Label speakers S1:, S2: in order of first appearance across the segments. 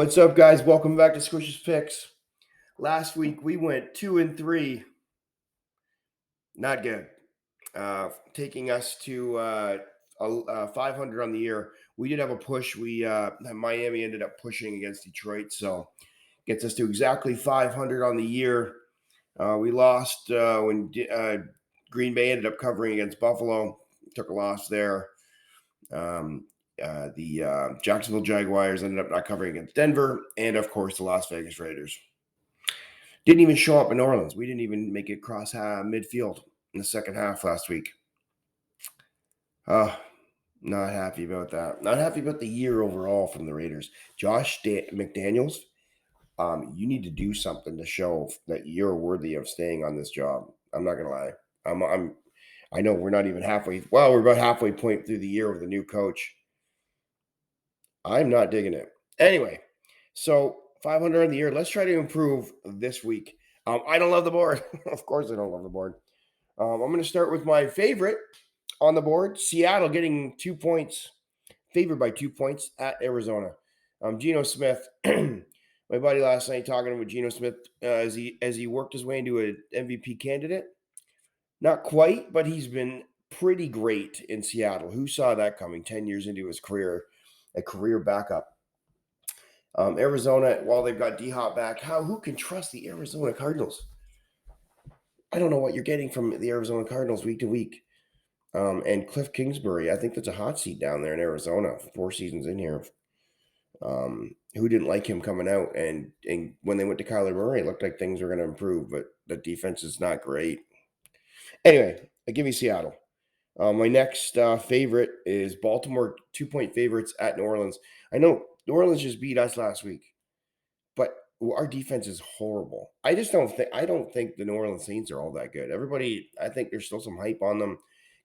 S1: What's up, guys? Welcome back to Squish's Picks. Last week we went 2-3. Not good. Taking us to 500 on the year. We did have a push. Miami ended up pushing against Detroit, so gets us to exactly 500 on the year. We lost when Green Bay ended up covering against Buffalo. Took a loss there. The Jacksonville Jaguars ended up not covering against Denver, and of course the Las Vegas Raiders. Didn't even show up in New Orleans. We didn't even make it cross midfield in the second half last week. Not happy about that. Not happy about the year overall from the Raiders. Josh McDaniels, you need to do something to show that you're worthy of staying on this job. I'm not gonna lie. I know we're not even halfway. Well, we're about halfway point through the year with a new coach. I'm not digging it. Anyway, so 500 on the year. Let's try to improve this week. I don't love the board. Of course, I don't love the board. I'm going to start with my favorite on the board. Seattle getting 2 points, favored by 2 points at Arizona. Geno Smith, my buddy last night talking with Geno Smith as he worked his way into an MVP candidate. Not quite, but he's been pretty great in Seattle. Who saw that coming 10 years into his career, a career backup? Arizona, while they've got D-Hop back, who can trust the Arizona Cardinals? I don't know what you're getting from the Arizona Cardinals week to week. And Cliff Kingsbury, I think that's a hot seat down there in Arizona. 4 seasons in here. Who didn't like him coming out? And when they went to Kyler Murray, it looked like things were going to improve, but the defense is not great. Anyway, I give you Seattle. My next favorite is Baltimore, 2-point favorites at New Orleans. I know New Orleans just beat us last week, but our defense is horrible. I don't think the New Orleans Saints are all that good. I think there's still some hype on them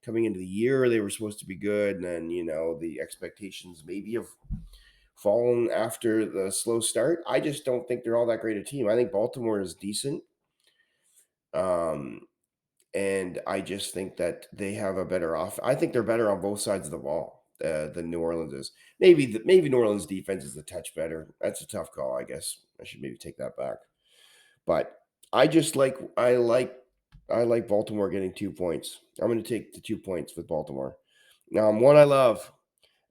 S1: coming into the year. They were supposed to be good, and then the expectations maybe have fallen after the slow start. I just don't think they're all that great a team. I think Baltimore is decent. And I just think that they have a better off. I think they're better on both sides of the ball than New Orleans is. Maybe New Orleans defense is a touch better. That's a tough call, I guess. I should maybe take that back. But I like Baltimore getting 2 points. I'm going to take the 2 points with Baltimore. Now, one I love,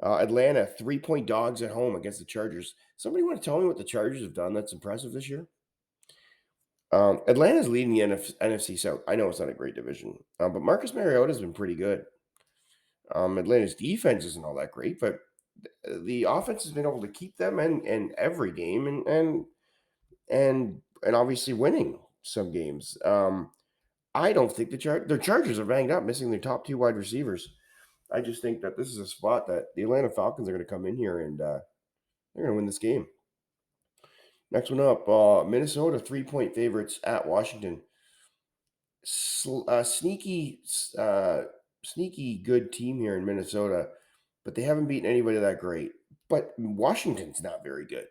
S1: Atlanta, 3-point dogs at home against the Chargers. Somebody want to tell me what the Chargers have done that's impressive this year? Atlanta's leading the NFC South. I know it's not a great division, but Marcus Mariota has been pretty good. Atlanta's defense isn't all that great, but the offense has been able to keep them in every game and obviously winning some games. I don't think their Chargers are banged up, missing their top 2 wide receivers. I just think that this is a spot that the Atlanta Falcons are going to come in here and they're going to win this game. Next one up, Minnesota 3-point favorites at Washington. Sneaky good team here in Minnesota, but they haven't beaten anybody that great. But Washington's not very good.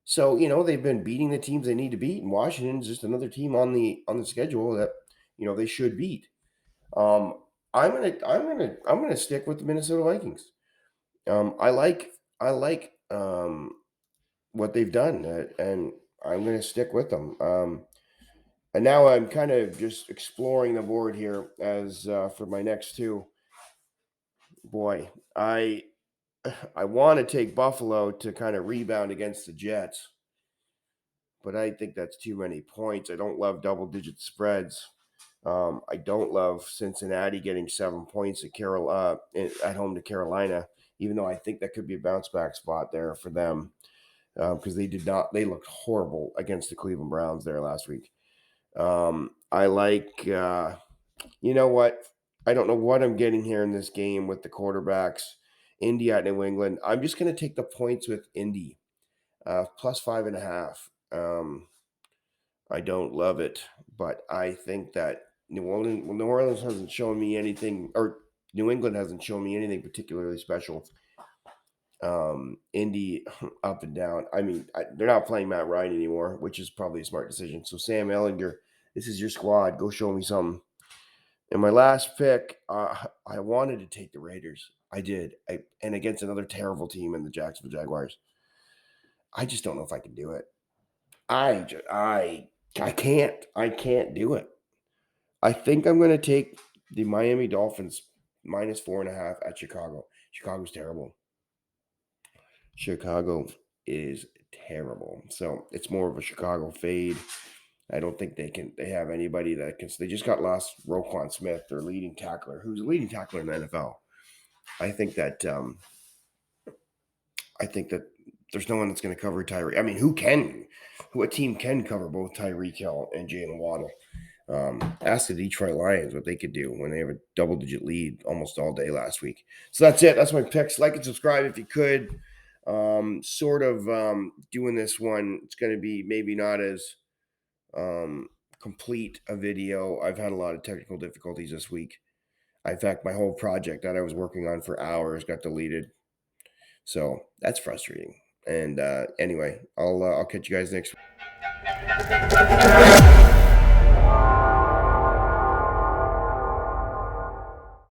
S1: So, they've been beating the teams they need to beat, and Washington's just another team on the schedule that, they should beat. I'm gonna stick with the Minnesota Vikings. I like what they've done, and I'm gonna stick with them. And now I'm kind of just exploring the board here as for my next 2. Boy, I want to take Buffalo to kind of rebound against the Jets, but I think that's too many points. I don't love double-digit spreads. I don't love Cincinnati getting 7 points at home to Carolina, even though I think that could be a bounce-back spot there for them because they looked horrible against the Cleveland Browns there last week. I like, you know what? I don't know what I'm getting here in this game with the quarterbacks. Indy at New England. I'm just going to take the points with Indy, plus 5.5. I don't love it, but I think that New Orleans hasn't shown me anything, or New England hasn't shown me anything particularly special. Indy up and down. I mean, they're not playing Matt Ryan anymore, which is probably a smart decision. So Sam Ehlinger, this is your squad. Go show me something. And my last pick, I wanted to take the Raiders. I did. And against another terrible team in the Jacksonville Jaguars. I just don't know if I can do it. I can't do it. I think I'm going to take the Miami Dolphins minus 4.5 at Chicago. Chicago's terrible. Chicago is terrible. So it's more of a Chicago fade. I don't think they have anybody that can. They just got lost Roquan Smith, their leading tackler, who's a leading tackler in the NFL. I think that there's no one that's going to cover Tyreek. I mean, what team can cover both Tyreek Hill and Jalen Waddle? Ask the Detroit Lions what they could do when they have a double-digit lead almost all day last week. So that's it. That's my picks. Like and subscribe if you could. Doing this one. It's going to be maybe not as complete a video. I've had a lot of technical difficulties this week. In fact, my whole project that I was working on for hours got deleted. So that's frustrating. And anyway, I'll catch you guys next week.